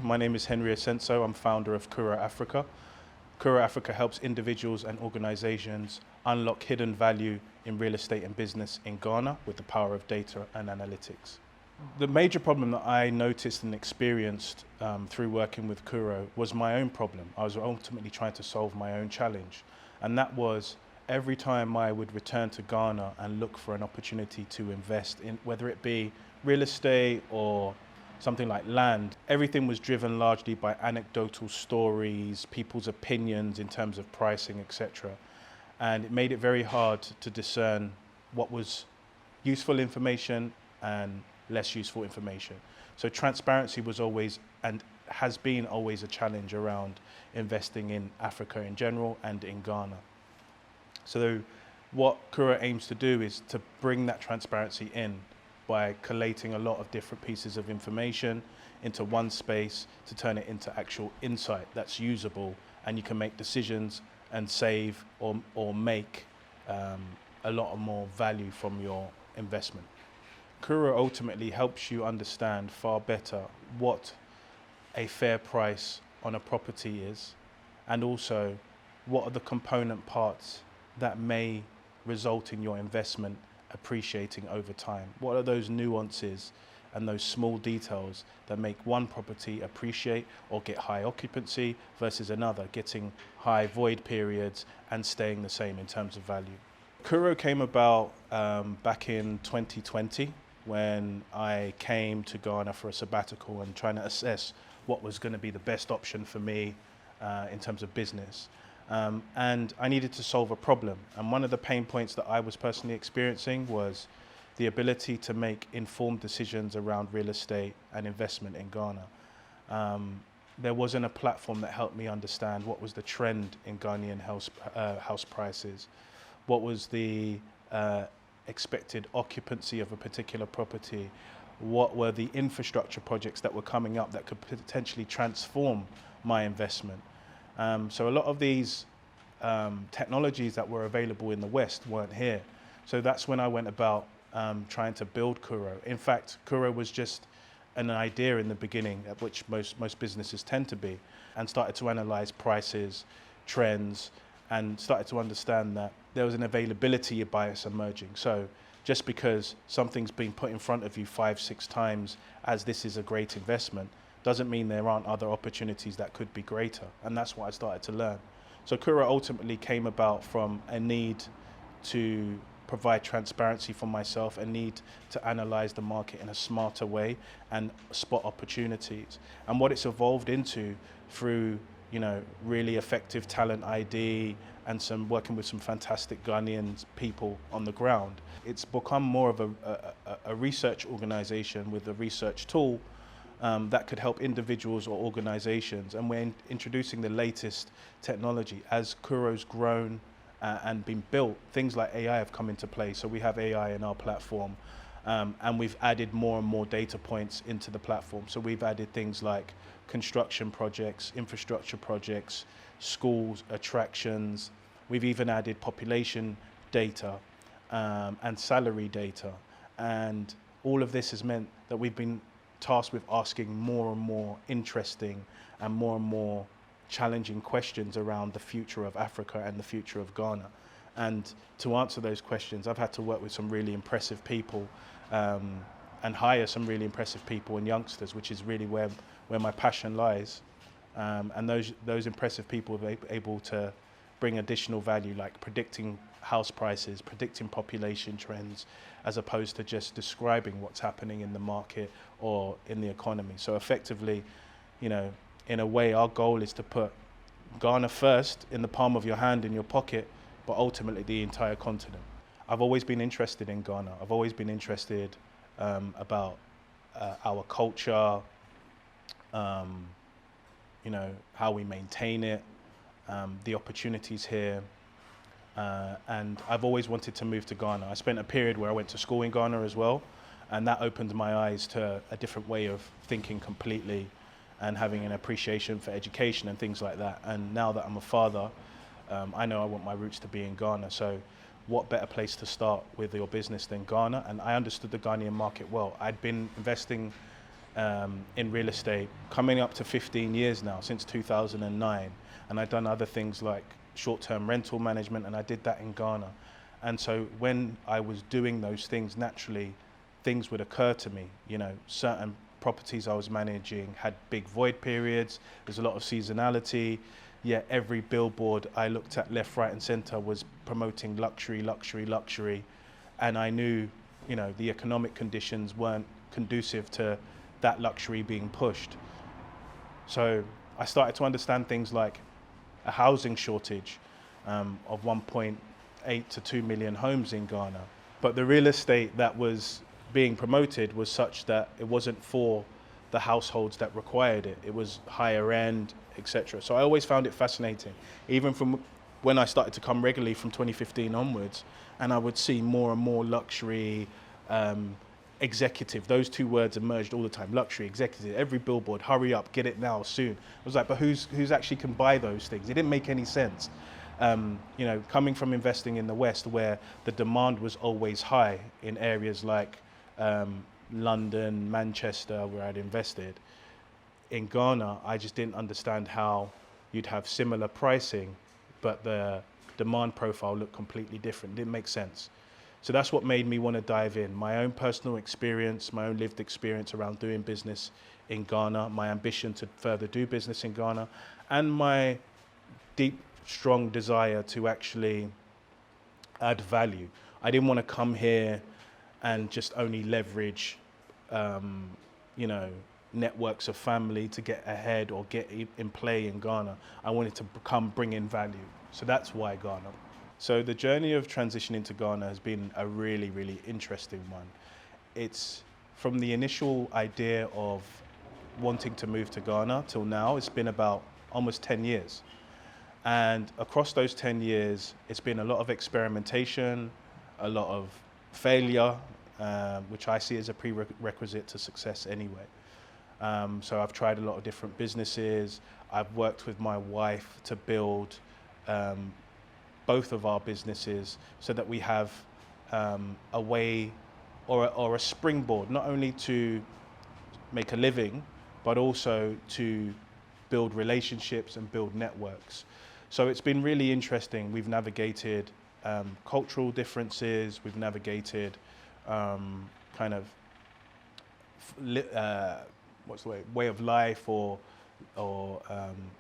My name is Henry Asenso. I'm founder of Kuro Africa. Kuro Africa helps individuals and organizations unlock hidden value in real estate and business in Ghana with the power of data and analytics. The major problem that I noticed and experienced through working with Kuro was my own problem. I was ultimately trying to solve my own challenge. And that was every time I would return to Ghana and look for an opportunity to invest in, whether it be real estate or something like land, everything was driven largely by anecdotal stories, people's opinions in terms of pricing, etc. And it made it very hard to discern what was useful information and less useful information. So transparency was always and has been always a challenge around investing in Africa in general and in Ghana. So what Kuro aims to do is to bring that transparency in by collating a lot of different pieces of information into one space to turn it into actual insight that's usable, and you can make decisions and save or make a lot more value from your investment. Kuro ultimately helps you understand far better what a fair price on a property is, and also what are the component parts that may result in your investment appreciating over time. What are those nuances and those small details that make one property appreciate or get high occupancy versus another getting high void periods and staying the same in terms of value. Kuro came about back in 2020 when I came to Ghana for a sabbatical and trying to assess what was going to be the best option for me in terms of business. And I needed to solve a problem. And one of the pain points that I was personally experiencing was the ability to make informed decisions around real estate and investment in Ghana. There wasn't a platform that helped me understand what was the trend in Ghanaian house prices, what was the expected occupancy of a particular property, what were the infrastructure projects that were coming up that could potentially transform my investment. So a lot of these technologies that were available in the West weren't here. So that's when I went about trying to build Kuro. In fact, Kuro was just an idea in the beginning, at which most businesses tend to be, and started to analyze prices, trends, and started to understand that there was an availability bias emerging. So just because something's been put in front of you 5-6 times as this is a great investment, doesn't mean there aren't other opportunities that could be greater. And that's what I started to learn. So Kuro ultimately came about from a need to provide transparency for myself, a need to analyze the market in a smarter way and spot opportunities. And what it's evolved into through, really effective talent ID and some working with some fantastic Ghanaian people on the ground, it's become more of a research organization with a research tool that could help individuals or organizations. And we're introducing the latest technology. As Kuro's grown and been built, things like AI have come into play. So we have AI in our platform, and we've added more and more data points into the platform. So we've added things like construction projects, infrastructure projects, schools, attractions. We've even added population data and salary data. And all of this has meant that we've been tasked with asking more and more interesting and more challenging questions around the future of Africa and the future of Ghana. And to answer those questions, I've had to work with some really impressive people and hire some really impressive people and youngsters, which is really where my passion lies. And those impressive people are able to bring additional value, like predicting house prices, predicting population trends, as opposed to just describing what's happening in the market or in the economy. So effectively, in a way, our goal is to put Ghana first in the palm of your hand, in your pocket, but ultimately the entire continent. I've always been interested in Ghana. I've always been interested about our culture, how we maintain it, the opportunities here. And I've always wanted to move to Ghana. I spent a period where I went to school in Ghana as well, and that opened my eyes to a different way of thinking completely and having an appreciation for education and things like that. And now that I'm a father, I know I want my roots to be in Ghana. So what better place to start with your business than Ghana? And I understood the Ghanaian market well. I'd been investing in real estate, coming up to 15 years now, since 2009. And I've done other things like short-term rental management, and I did that in Ghana. And so when I was doing those things, naturally, things would occur to me. You know, certain properties I was managing had big void periods, there's a lot of seasonality, yet every billboard I looked at left, right and center was promoting luxury, luxury, luxury. And I knew, you know, the economic conditions weren't conducive to that luxury being pushed. So I started to understand things like a housing shortage of 1.8 to 2 million homes in Ghana. But the real estate that was being promoted was such that it wasn't for the households that required it. It was higher end, etc. So I always found it fascinating, even from when I started to come regularly from 2015 onwards, and I would see more and more luxury, executive. Those two words emerged all the time: luxury, executive. Every billboard, hurry up, get it now, soon. I was like, but who's actually can buy those things? It didn't make any sense. You know, coming from investing in the West, where the demand was always high in areas like London, Manchester, where I'd invested. In Ghana, I just didn't understand how you'd have similar pricing, but the demand profile looked completely different. It didn't make sense. So that's what made me want to dive in. My own personal experience, my own lived experience around doing business in Ghana, my ambition to further do business in Ghana, and my deep, strong desire to actually add value. I didn't want to come here and just only leverage, you know, networks of family to get ahead or get in play in Ghana. I wanted to bring in value. So that's why Ghana. So the journey of transitioning to Ghana has been a really, really interesting one. It's from the initial idea of wanting to move to Ghana till now, it's been about almost 10 years. And across those 10 years, it's been a lot of experimentation, a lot of failure, which I see as a prerequisite to success anyway. So I've tried a lot of different businesses. I've worked with my wife to build both of our businesses so that we have a way or a springboard, not only to make a living, but also to build relationships and build networks. So it's been really interesting. We've navigated cultural differences, we've navigated kind of way of life or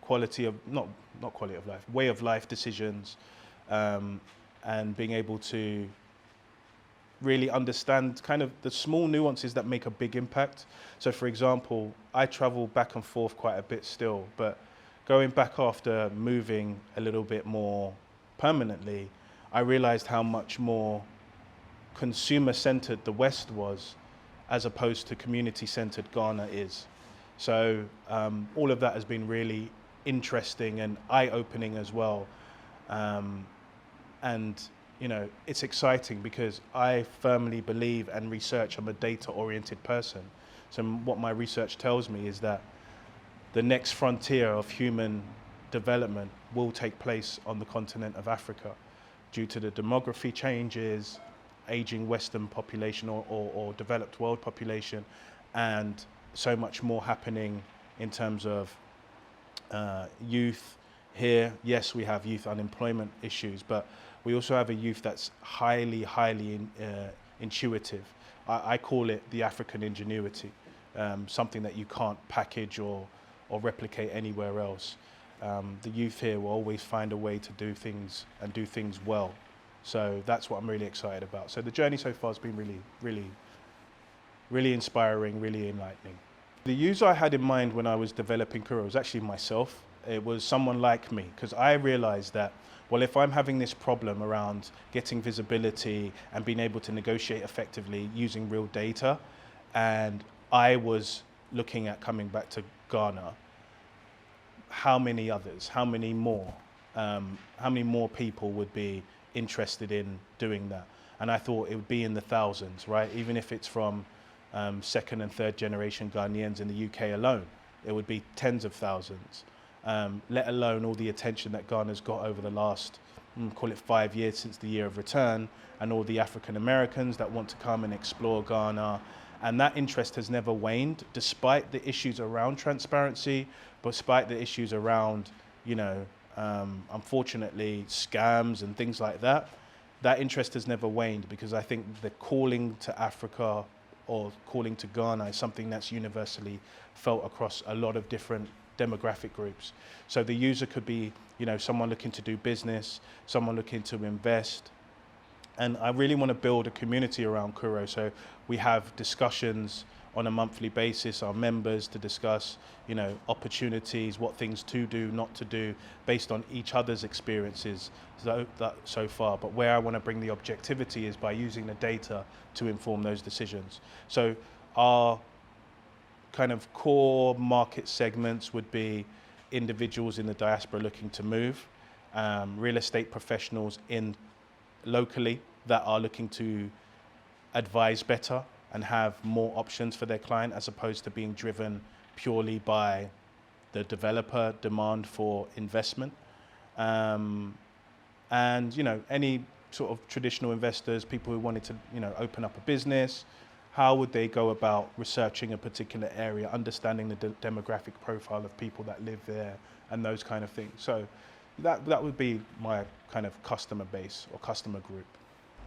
quality of, not quality of life, way of life decisions, and being able to really understand kind of the small nuances that make a big impact. So for example, I travel back and forth quite a bit still, but going back after moving a little bit more permanently, I realized how much more consumer-centered the West was as opposed to community-centered Ghana is. So all of that has been really interesting and eye-opening as well. And you know, it's exciting because I firmly believe and research, I'm a data-oriented person. So what my research tells me is that the next frontier of human development will take place on the continent of Africa due to the demography changes, aging Western population or developed world population, and so much more happening in terms of youth here. Yes, we have youth unemployment issues, but we also have a youth that's highly intuitive. I call it the African ingenuity, something that you can't package or replicate anywhere else. The youth here will always find a way to do things and do things well. So that's what I'm really excited about. So the journey so far has been really inspiring, really enlightening. The user I had in mind when I was developing Kuro was actually myself. It was someone like me, because I realized that, well, if I'm having this problem around getting visibility and being able to negotiate effectively using real data, and I was looking at coming back to Ghana, how many others, how many more people would be interested in doing that? And I thought it would be in the thousands, right? Even if it's from second and third generation Ghanaians in the UK alone, it would be tens of thousands. Let alone all the attention that Ghana's got over the last, call it 5 years since the year of return, and all the African Americans that want to come and explore Ghana, And that interest has never waned, despite the issues around transparency, despite the issues around, unfortunately, scams and things like that. That interest has never waned, because I think the calling to Africa or calling to Ghana is something that's universally felt across a lot of different demographic groups. So the user could be, someone looking to do business, someone looking to invest. And I really want to build a community around Kuro. So we have discussions on a monthly basis, our members, to discuss, opportunities, what things to do, not to do, based on each other's experiences so far. But where I want to bring the objectivity is by using the data to inform those decisions. So our kind of core market segments would be individuals in the diaspora looking to move, real estate professionals locally that are looking to advise better and have more options for their client, as opposed to being driven purely by the developer demand for investment. And any sort of traditional investors, people who wanted to open up a business, how would they go about researching a particular area, understanding the demographic profile of people that live there, and those kind of things. So that would be my kind of customer base or customer group.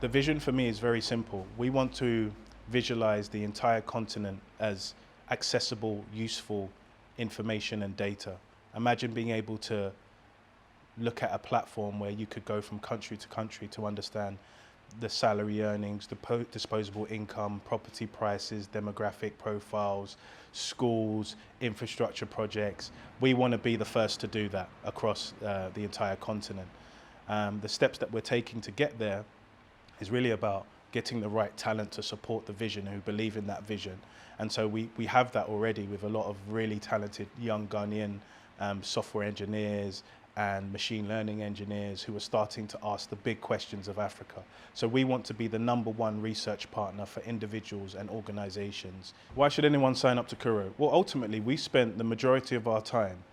The vision for me is very simple. We want to visualize the entire continent as accessible, useful information and data. Imagine being able to look at a platform where you could go from country to country to understand the salary earnings, the disposable income, property prices, demographic profiles, schools, infrastructure projects. We want to be the first to do that across the entire continent. The steps that we're taking to get there is really about getting the right talent to support the vision, who believe in that vision. And so we have that already with a lot of really talented young Ghanaian software engineers and machine learning engineers who are starting to ask the big questions of Africa. So we want to be the #1 research partner for individuals and organizations. Why should anyone sign up to Kuro? Well, ultimately, we spent the majority of our time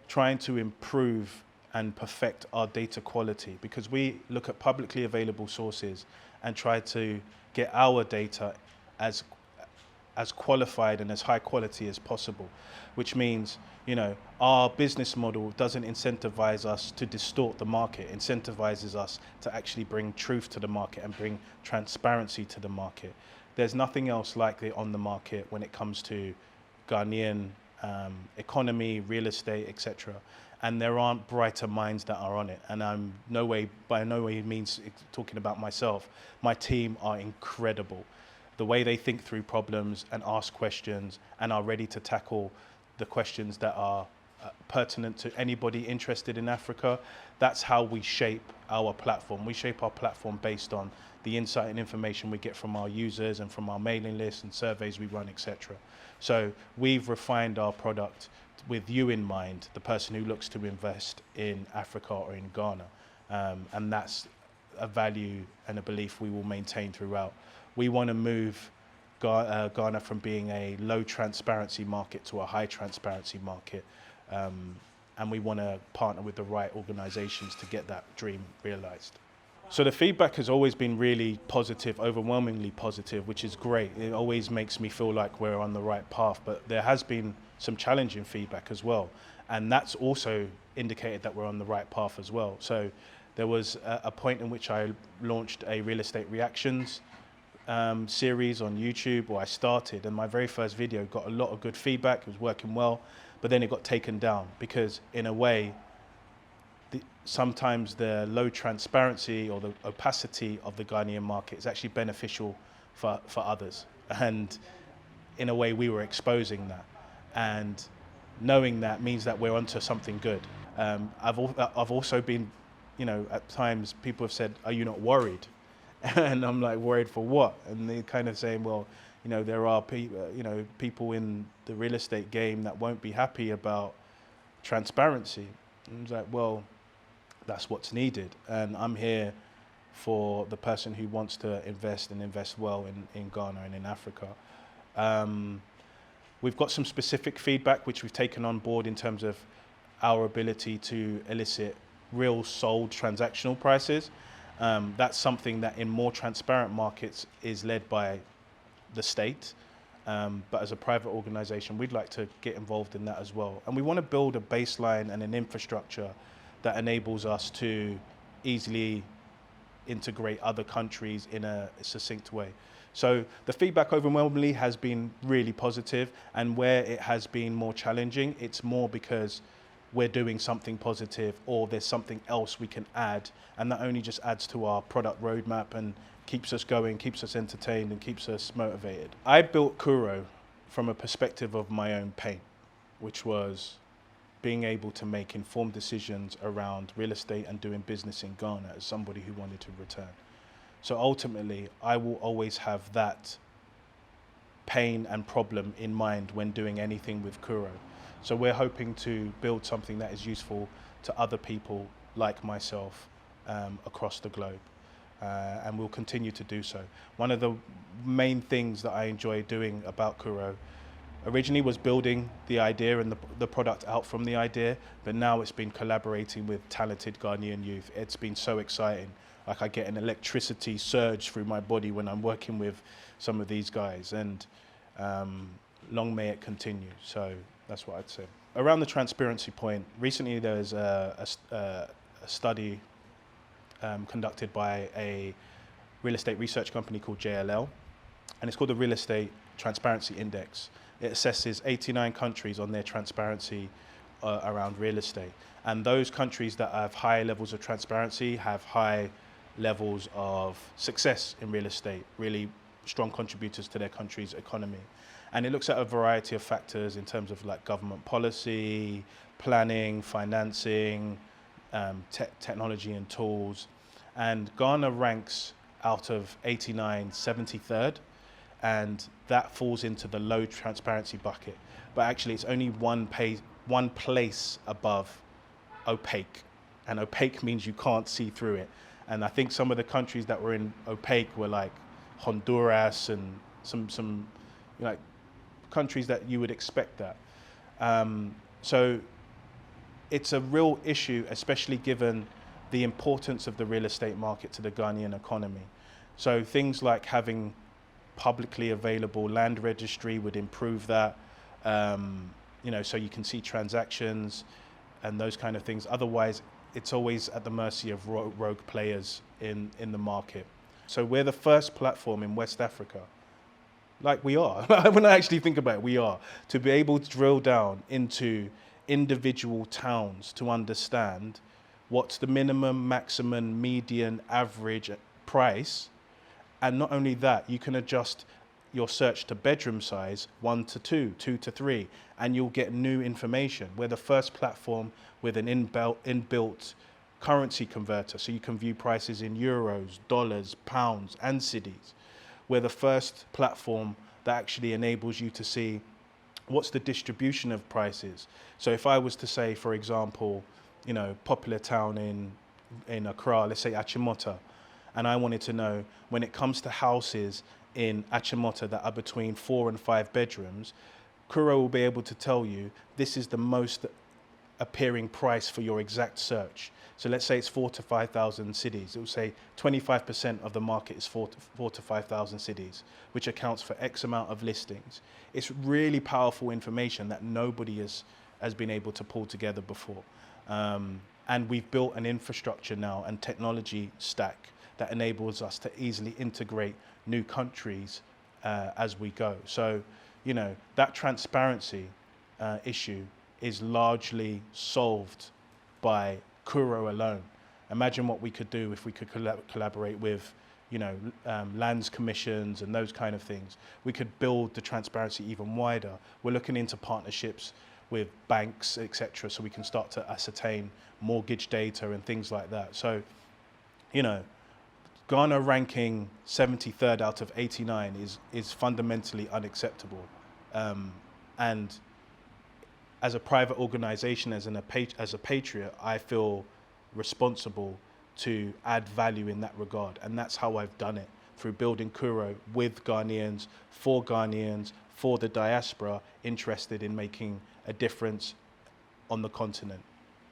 trying to improve and perfect our data quality, because we look at publicly available sources and try to get our data as qualified and as high quality as possible, which means, our business model doesn't incentivize us to distort the market, incentivizes us to actually bring truth to the market and bring transparency to the market. There's nothing else like it on the market when it comes to Ghanaian economy, real estate, etc. And there aren't brighter minds that are on it. And I'm by no way means talking about myself. My team are incredible. The way they think through problems and ask questions and are ready to tackle the questions that are pertinent to anybody interested in Africa. That's how we shape our platform. We shape our platform based on the insight and information we get from our users and from our mailing lists and surveys we run, etc. So we've refined our product with you in mind, the person who looks to invest in Africa or in Ghana. And that's a value and a belief we will maintain throughout. We want to move Ghana from being a low transparency market to a high transparency market. And we want to partner with the right organizations to get that dream realized. So the feedback has always been really positive, overwhelmingly positive, which is great. It always makes me feel like we're on the right path, but there has been some challenging feedback as well. And that's also indicated that we're on the right path as well. So there was a point in which I launched a real estate reactions series on YouTube, or I started, and my very first video got a lot of good feedback. It was working well, but then it got taken down because, in a way, sometimes the low transparency or the opacity of the Ghanaian market is actually beneficial for others. And in a way, we were exposing that. And knowing that means that we're onto something good. I've also been, at times people have said, "Are you not worried?" And I'm like, worried for what? And they're kind of saying, well, there are people in the real estate game that won't be happy about transparency. And I was like, well, that's what's needed. And I'm here for the person who wants to invest and invest well in Ghana and in Africa. We've got some specific feedback which we've taken on board in terms of our ability to elicit real sold transactional prices. That's something that in more transparent markets is led by the state. But as a private organization, we'd like to get involved in that as well. And we want to build a baseline and an infrastructure that enables us to easily integrate other countries in a succinct way. So the feedback overwhelmingly has been really positive, and where it has been more challenging, it's more because we're doing something positive or there's something else we can add, and that only just adds to our product roadmap and keeps us going, keeps us entertained, and keeps us motivated. I built Kuro from a perspective of my own pain, which was being able to make informed decisions around real estate and doing business in Ghana as somebody who wanted to return. So ultimately, I will always have that pain and problem in mind when doing anything with Kuro. So we're hoping to build something that is useful to other people like myself across the globe. And we'll continue to do so. One of the main things that I enjoy doing about Kuro originally was building the idea and the product out from the idea, but now it's been collaborating with talented Ghanaian youth. It's been so exciting. Like, I get an electricity surge through my body when I'm working with some of these guys, and long may it continue. So that's what I'd say. Around the transparency point, recently there was a study conducted by a real estate research company called JLL, and it's called the Real Estate Transparency Index. It assesses 89 countries on their transparency around real estate. And those countries that have high levels of transparency have high levels of success in real estate, really strong contributors to their country's economy. And it looks at a variety of factors in terms of like government policy, planning, financing, technology and tools. And Ghana ranks out of 89, 73rd, and that falls into the low transparency bucket. But actually it's only one place above opaque, and opaque means you can't see through it. And I think some of the countries that were in opaque were like Honduras and some like countries that you would expect that. So it's a real issue, especially given the importance of the real estate market to the Ghanaian economy. So things like having publicly available land registry would improve that, so you can see transactions and those kind of things. Otherwise, it's always at the mercy of rogue players in the market. So we're the first platform in West Africa, like we are, when I actually think about it, we are, to be able to drill down into individual towns to understand what's the minimum, maximum, median, average price. And not only that, you can adjust your search to bedroom size 1 to 2, 2 to 3, and you'll get new information. We're the first platform with an inbuilt currency converter, so you can view prices in euros, dollars, pounds, and cedis. We're the first platform that actually enables you to see what's the distribution of prices. So if I was to say, for example, popular town in Accra, let's say Achimota, and I wanted to know, when it comes to houses in Achimota that are between 4 and 5 bedrooms, Kuro will be able to tell you this is the most appearing price for your exact search. So let's say it's 4,000 to 5,000 cedis. It will say 25% of the market is 4,000 to 5,000 cedis, which accounts for X amount of listings. It's really powerful information that nobody has been able to pull together before. And we've built an infrastructure now and technology stack that enables us to easily integrate new countries as we go. So, that transparency issue is largely solved by Kuro alone. Imagine what we could do if we could collaborate with, lands commissions and those kind of things. We could build the transparency even wider. We're looking into partnerships with banks, etc., so we can start to ascertain mortgage data and things like that. So, Ghana ranking 73rd out of 89 is fundamentally unacceptable. And as a private organization, as a patriot, I feel responsible to add value in that regard. And that's how I've done it, through building Kuro with Ghanaians, for the diaspora interested in making a difference on the continent.